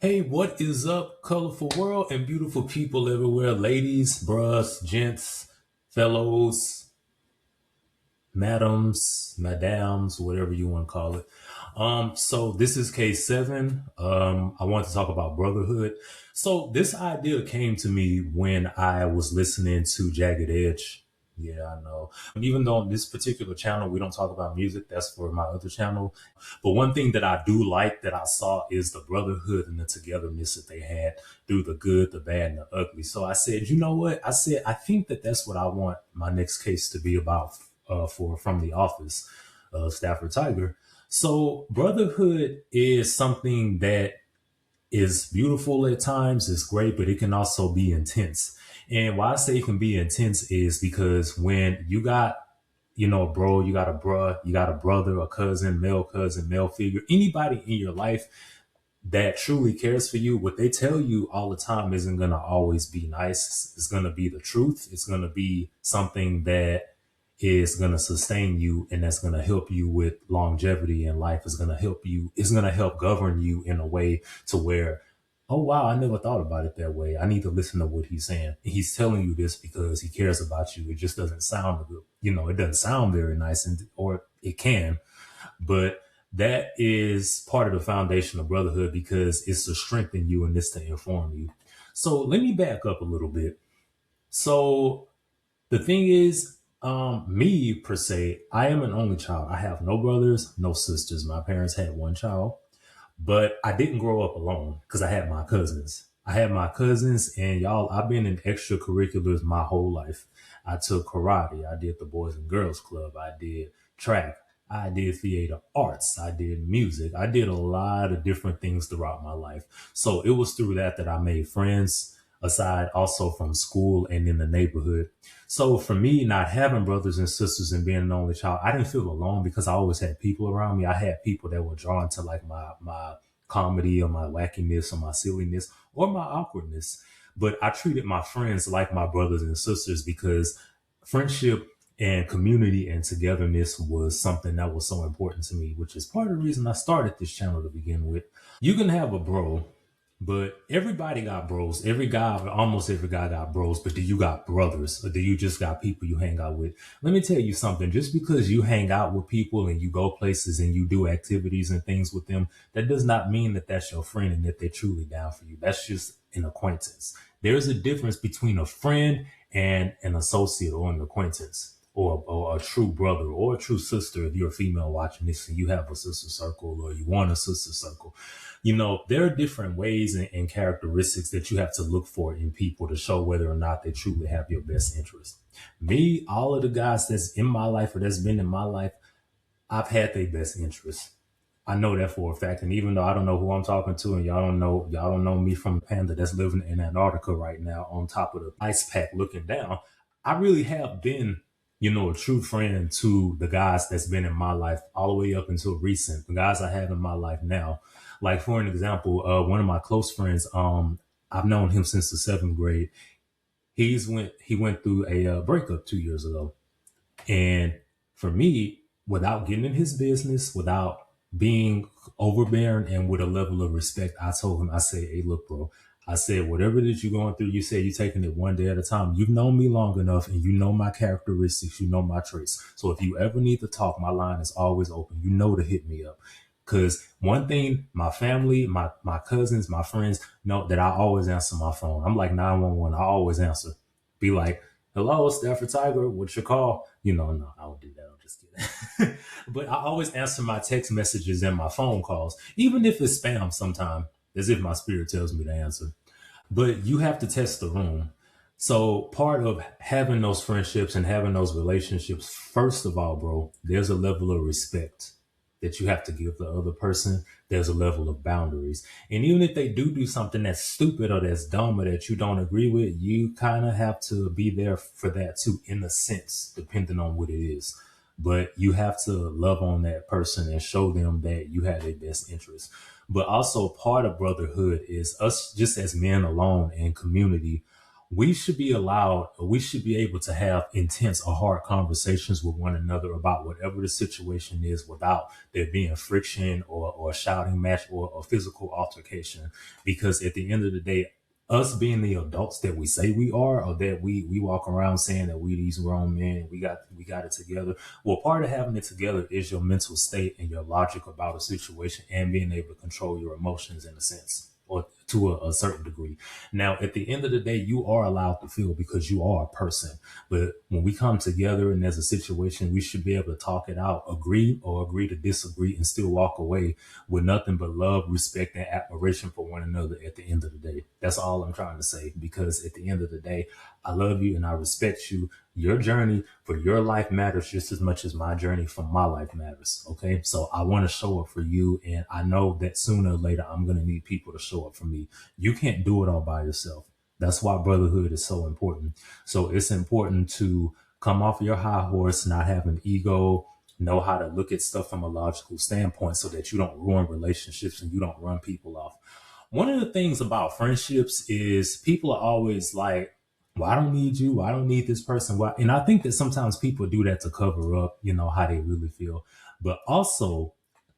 Hey, what is up, colorful world and beautiful people everywhere, ladies, bruhs, gents, fellows, madams, madams, whatever you want to call it. So this is case 7. I want to talk about brotherhood. So this idea came to me when I was listening to Jagged Edge. Yeah, I know. Even though on this particular channel we don't talk about music, that's for my other channel. But one thing that I do like that I saw is the brotherhood and the togetherness that they had through the good, the bad, and the ugly. So I said, you know what? I said, I think that that's what I want my next case to be about for From the Office of Stafford-Tiger. So brotherhood is something that is beautiful at times, it's great, but it can also be intense. And why I say it can be intense is because when you got, bro, you got a bruh, you got a brother, a cousin, male figure, anybody in your life that truly cares for you, what they tell you all the time isn't going to always be nice. It's going to be the truth. It's going to be something that is going to sustain you and that's going to help you with longevity in life. Is going to help you. It's going to help govern you in a way to where, oh, wow, I never thought about it that way. I need to listen to what he's saying. He's telling you this because he cares about you. It just doesn't sound good. It doesn't sound very nice, or it can, but that is part of the foundation of brotherhood because it's to strengthen you and it's to inform you. So let me back up a little bit. So the thing is, me per se, I am an only child. I have no brothers, no sisters. My parents had one child, but I didn't grow up alone because I had my cousins. And y'all, I've been in extracurriculars my whole life. I took karate. I did the Boys and Girls Club. I did track. I did theater arts. I did music. I did a lot of different things throughout my life. So it was through that I made friends aside also from school and in the neighborhood. So for me, not having brothers and sisters and being an only child, I didn't feel alone because I always had people around me. I had people that were drawn to like my comedy or my wackiness or my silliness or my awkwardness. But I treated my friends like my brothers and sisters because friendship and community and togetherness was something that was so important to me, which is part of the reason I started this channel to begin with. You can have a bro, but everybody got bros. Almost every guy got bros, but do you got brothers or do you just got people you hang out with? Let me tell you something. Just because you hang out with people and you go places and you do activities and things with them, that does not mean that that's your friend and that they're truly down for you. That's just an acquaintance. There's a difference between a friend and an associate or an acquaintance. Or a true brother or a true sister if you're a female watching this and you have a sister circle or you want a sister circle. There are different ways and characteristics that you have to look for in people to show whether or not they truly have your best interest. Me, all of the guys that's in my life or that's been in my life, I've had their best interest. I know that for a fact. And even though I don't know who I'm talking to and y'all don't know me from Panda that's living in Antarctica right now on top of the ice pack looking down, I really have been, a true friend to the guys that's been in my life all the way up until recent, the guys I have in my life now. Like for an example, one of my close friends, I've known him since the 7th grade. He went through a breakup 2 years ago. And for me, without getting in his business, without being overbearing and with a level of respect, I told him, I said, hey, look, bro, I said, whatever it is you're going through, you said you're taking it one day at a time. You've known me long enough and you know my characteristics, you know my traits. So if you ever need to talk, my line is always open. You know to hit me up. Because one thing, my family, my cousins, my friends know that I always answer my phone. I'm like 911. I always answer. Be like, hello, Stafford-Tiger, what's your call? No, I don't do that. I'm just kidding. But I always answer my text messages and my phone calls, even if it's spam sometime, as if my spirit tells me to answer. But you have to test the room. So part of having those friendships and having those relationships, first of all, bro, there's a level of respect that you have to give the other person. There's a level of boundaries. And even if they do something that's stupid or that's dumb or that you don't agree with, you kind of have to be there for that too, in a sense, depending on what it is. But you have to love on that person and show them that you have their best interest. But also part of brotherhood is us just as men alone in community we should be allowed, we should be able to have intense or hard conversations with one another about whatever the situation is without there being friction or a shouting match or a physical altercation. Because at the end of the day, us being the adults that we say we are, or that we walk around saying that we these grown men, we got it together. Well, part of having it together is your mental state and your logic about a situation and being able to control your emotions in a sense, or to a certain degree. Now, at the end of the day, you are allowed to feel because you are a person. But when we come together and there's a situation, we should be able to talk it out, agree or agree to disagree, and still walk away with nothing but love, respect, and admiration for one another at the end of the day. That's all I'm trying to say. Because at the end of the day, I love you and I respect you. Your journey for your life matters just as much as my journey for my life matters. Okay. So I want to show up for you. And I know that sooner or later, I'm going to need people to show up for me. You can't do it all by yourself. That's why brotherhood is so important. So it's important to come off your high horse, not have an ego, know how to look at stuff from a logical standpoint so that you don't ruin relationships and you don't run people off. One of the things about friendships is people are always like, well, I don't need you. I don't need this person. Why? And I think that sometimes people do that to cover up, how they really feel. But also,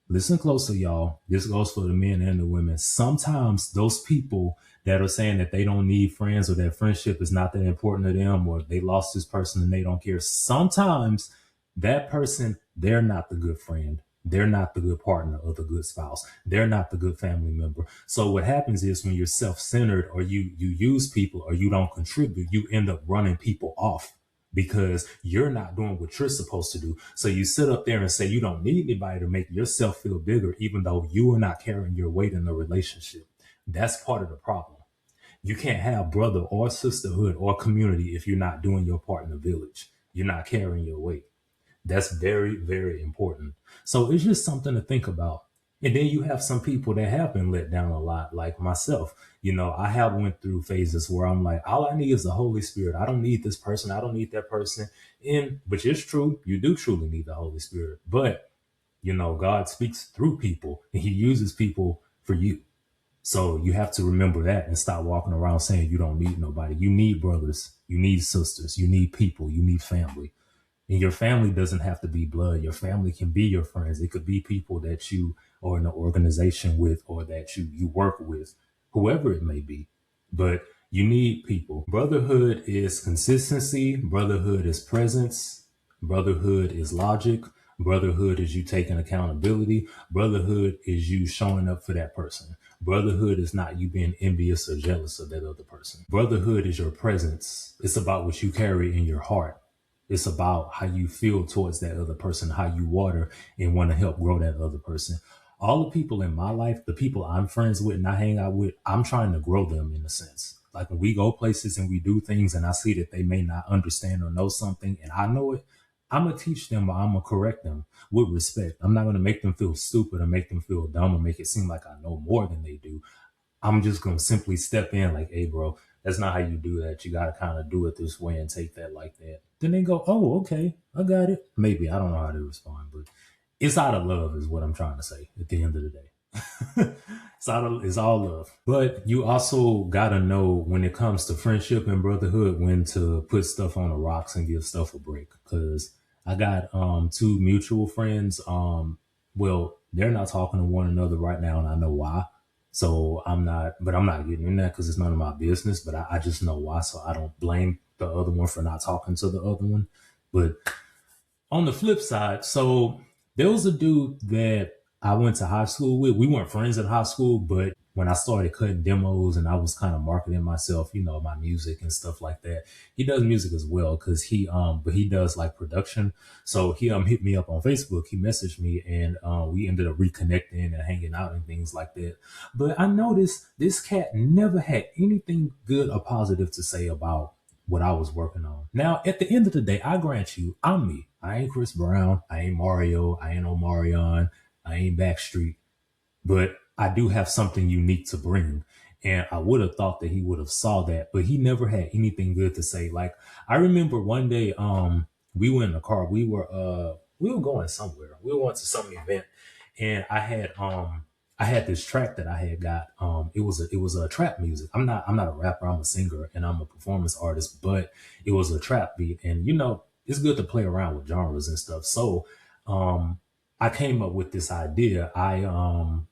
listen closer, y'all. This goes for the men and the women. Sometimes those people that are saying that they don't need friends or that friendship is not that important to them or they lost this person and they don't care. Sometimes that person, they're not the good friend. They're not the good partner or the good spouse. They're not the good family member. So what happens is when you're self-centered or you use people or you don't contribute, you end up running people off because you're not doing what you're supposed to do. So you sit up there and say you don't need anybody to make yourself feel bigger, even though you are not carrying your weight in the relationship. That's part of the problem. You can't have brother or sisterhood or community if you're not doing your part in the village. You're not carrying your weight. That's very, very important. So it's just something to think about. And then you have some people that have been let down a lot, like myself. I have went through phases where I'm like, all I need is the Holy Spirit. I don't need this person. I don't need that person. And which is true. You do truly need the Holy Spirit. But, God speaks through people and he uses people for you. So you have to remember that and stop walking around saying you don't need nobody. You need brothers. You need sisters. You need people. You need family. And your family doesn't have to be blood. Your family can be your friends. It could be people that you are in an organization with or that you work with, whoever it may be. But you need people. Brotherhood is consistency. Brotherhood is presence. Brotherhood is logic. Brotherhood is you taking accountability. Brotherhood is you showing up for that person. Brotherhood is not you being envious or jealous of that other person. Brotherhood is your presence. It's about what you carry in your heart. It's about how you feel towards that other person, how you water and want to help grow that other person. All the people in my life, the people I'm friends with and I hang out with, I'm trying to grow them in a sense. Like when we go places and we do things and I see that they may not understand or know something and I know it, I'm going to teach them or I'm going to correct them with respect. I'm not going to make them feel stupid or make them feel dumb or make it seem like I know more than they do. I'm just going to simply step in like, hey, bro, that's not how you do that. You got to kind of do it this way and take that like that. Then they go, oh, okay, I got it. Maybe I don't know how to respond, but it's out of love is what I'm trying to say at the end of the day. It's all love. But you also got to know when it comes to friendship and brotherhood, when to put stuff on the rocks and give stuff a break. Cause I got, two mutual friends. Well, they're not talking to one another right now and I know why. So I'm not getting in that because it's none of my business, but I just know why. So I don't blame the other one for not talking to the other one. But on the flip side, so there was a dude that I went to high school with. We weren't friends in high school, but when I started cutting demos and I was kind of marketing myself, my music and stuff like that. He does music as well because but he does like production. So he hit me up on Facebook. He messaged me and we ended up reconnecting and hanging out and things like that. But I noticed this cat never had anything good or positive to say about what I was working on. Now, at the end of the day, I grant you, I'm me. I ain't Chris Brown. I ain't Mario. I ain't Omarion. I ain't Backstreet. But I do have something unique to bring. And I would have thought that he would have saw that, but he never had anything good to say. Like I remember one day, we were in the car. We were going somewhere. We went to some event and I I had this track that I had got. It was a trap music. I'm not a rapper. I'm a singer and I'm a performance artist, but it was a trap beat. And it's good to play around with genres and stuff. So um, I came up with this idea. I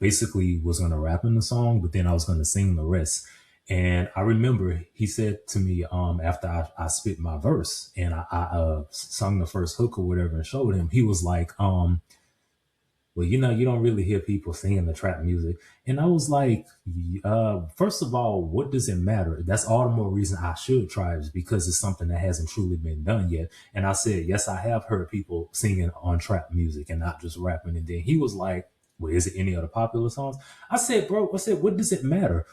basically was gonna rap in the song, but then I was gonna sing the rest. And I remember he said to me after I spit my verse and I sung the first hook or whatever and showed him, he was like, well, you don't really hear people singing the trap music. And I was like, first of all, what does it matter? That's all the more reason I should try is because it's something that hasn't truly been done yet. And I said, yes, I have heard people singing on trap music and not just rapping. And then he was like, well, is it any other popular songs? I said, bro, what does it matter?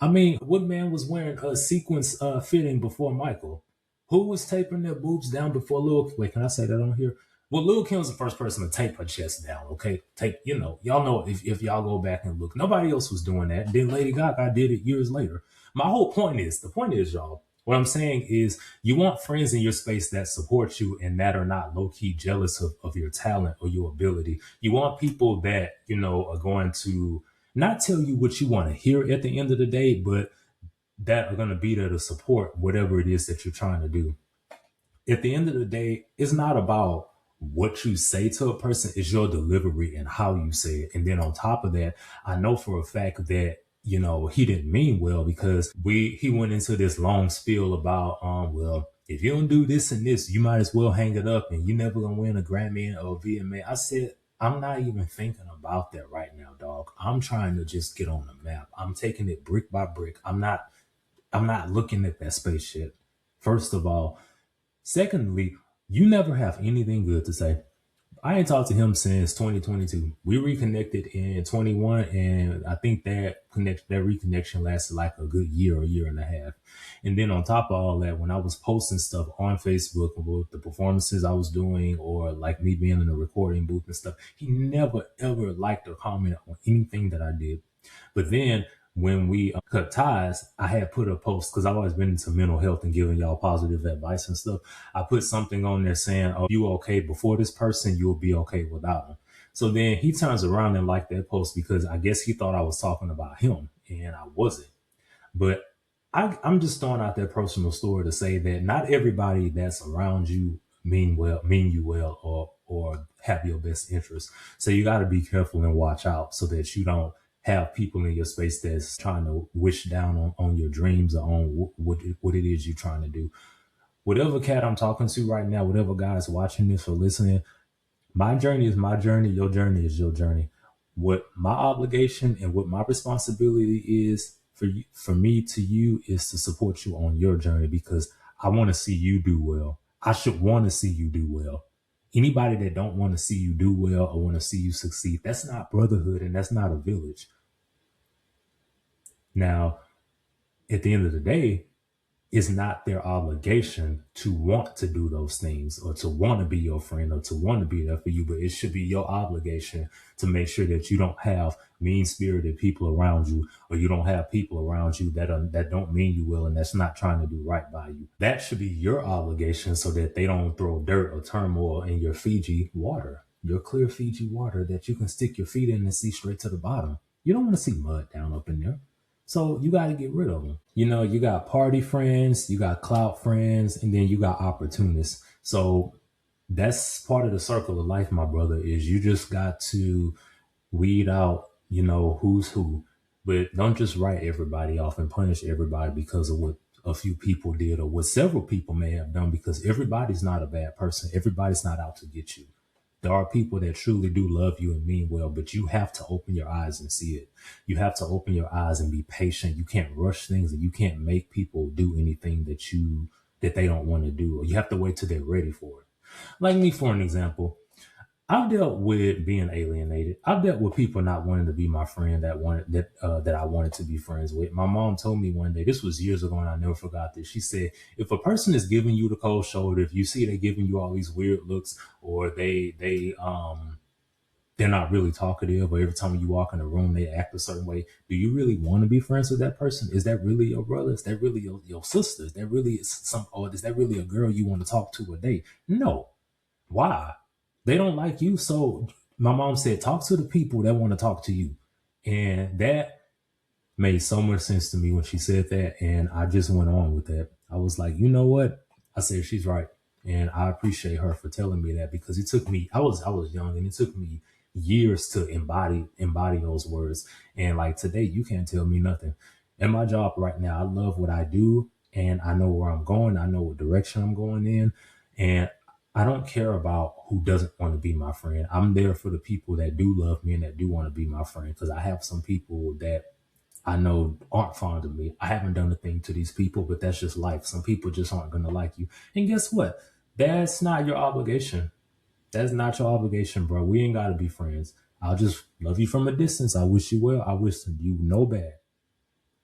I mean, what man was wearing a sequence fitting before Michael? Who was taping their boobs down before Lil? Wait, can I say that on here? Well, Lil Kim was the first person to tape her chest down. Okay, tape. Y'all know if y'all go back and look, nobody else was doing that. Then Lady Gaga did it years later. My whole point is, the point is, y'all. What I'm saying is, you want friends in your space that support you and that are not low key jealous of your talent or your ability. You want people that are going to not tell you what you want to hear at the end of the day, but that are going to be there to support whatever it is that you're trying to do. At the end of the day, it's not about what you say to a person, it's your delivery and how you say it. And then on top of that, I know for a fact that he didn't mean well because he went into this long spiel about well, if you don't do this and this, you might as well hang it up and you're never gonna win a Grammy or a VMA. I said, I'm not even thinking about that right now, dog. I'm trying to just get on the map. I'm taking it brick by brick. I'm not looking at that spaceship. First of all. Secondly, you never have anything good to say. I ain't talked to him since 2022. We reconnected in 21, and I think that reconnection lasted like a good year or year and a half. And then on top of all that, when I was posting stuff on Facebook about the performances I was doing, or like me being in the recording booth and stuff, he never ever liked or commented on anything that I did. But then when we cut ties, I had put a post because I've always been into mental health and giving y'all positive advice and stuff. I put something on there saying, "Oh, you okay before this person, you'll be okay without him." So then he turns around and liked that post because I guess he thought I was talking about him and I wasn't. But I'm just throwing out that personal story to say that not everybody that's around you mean you well, or have your best interest. So you got to be careful and watch out so that you don't have people in your space that's trying to wish down on your dreams or on what it is you're trying to do. Whatever cat I'm talking to right now, whatever guys watching this or listening, my journey is my journey. Your journey is your journey. What my obligation and what my responsibility is for me to you is to support you on your journey because I want to see you do well. I should want to see you do well. Anybody that don't want to see you do well or want to see you succeed, that's not brotherhood and that's not a village. Now, at the end of the day, it's not their obligation to want to do those things or to want to be your friend or to want to be there for you, but it should be your obligation to make sure that you don't have mean-spirited people around you, or you don't have people around you that don't mean you well and that's not trying to do right by you. That should be your obligation so that they don't throw dirt or turmoil in your Fiji water, your clear Fiji water that you can stick your feet in and see straight to the bottom. You don't want to see mud down up in there. So you got to get rid of them. You got party friends, you got clout friends, and then you got opportunists. So that's part of the circle of life, my brother, is you just got to weed out, who's who. But don't just write everybody off and punish everybody because of what a few people did or what several people may have done, because everybody's not a bad person. Everybody's not out to get you. There are people that truly do love you and mean well, but you have to open your eyes and see it. You have to open your eyes and be patient. You can't rush things and you can't make people do anything that they don't want to do, or you have to wait till they're ready for it. Like me, for an example, I've dealt with being alienated. I've dealt with people not wanting to be my friend that I wanted to be friends with. My mom told me one day, this was years ago, and I never forgot this. She said, if a person is giving you the cold shoulder, if you see they're giving you all these weird looks, or they're not really talkative, or every time you walk in a room they act a certain way, do you really want to be friends with that person? Is that really your brother? Is that really your sister? Is that really or is that really a girl you want to talk to a day? No. Why? They don't like you, so My mom said, talk to the people that want to talk to you. And that made so much sense to me when she said that. And I just went on with that. I was like, you know what? I said, she's right. And I appreciate her for telling me that, because it took me, I was young, and it took me years to embody those words. And like today, you can't tell me nothing. In my job right now, I love what I do, and I know where I'm going. I know what direction I'm going in. And I don't care about who doesn't want to be my friend. I'm there for the people that do love me and that do want to be my friend, because I have some people that I know aren't fond of me. I haven't done a thing to these people, but that's just life. Some people just aren't going to like you. And guess what? That's not your obligation. That's not your obligation, bro. We ain't got to be friends. I'll just love you from a distance. I wish you well. I wish you no bad.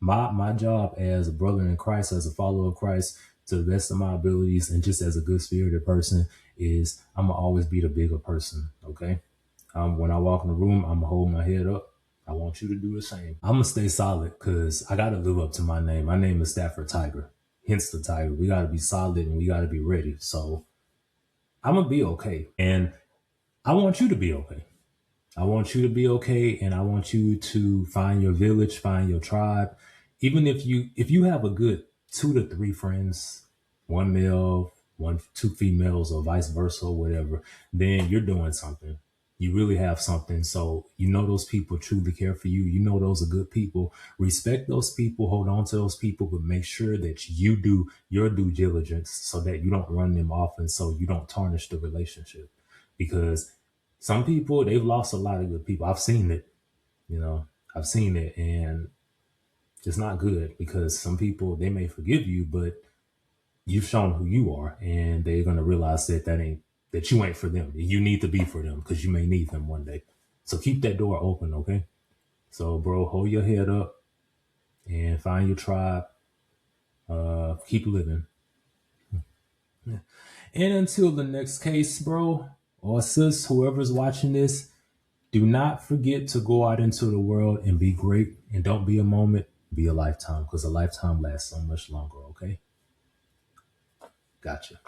My job as a brother in Christ, as a follower of Christ, to the best of my abilities, and just as a good spirited person, is I'm gonna always be the bigger person. Okay. When I walk in the room, I'm gonna hold my head up. I want you to do the same. I'm gonna stay solid because I gotta live up to my name. My name is Stafford-Tiger, hence the tiger. We gotta be solid and we gotta be ready. So I'm gonna be okay, and I want you to be okay. I want you to be okay, and I want you to find your village, find your tribe. Even if you have a good 2 to 3 friends, one male, one two females, or vice versa, or whatever, then you're doing something. You really have something. So you know those people truly care for you. You know those are good people. Respect those people, hold on to those people, but make sure that you do your due diligence so that you don't run them off, and so you don't tarnish the relationship. Because some people, they've lost a lot of good people. I've seen it, you know, I've seen it, and it's not good, because some people, they may forgive you, but you've shown who you are, and they're going to realize that you ain't for them. You need to be for them, because you may need them one day. So keep that door open. Okay. So bro, hold your head up and find your tribe. Keep living. And until the next case, bro, or sis, whoever's watching this, do not forget to go out into the world and be great. And don't be a moment, be a lifetime, because a lifetime lasts so much longer. Okay. Gotcha.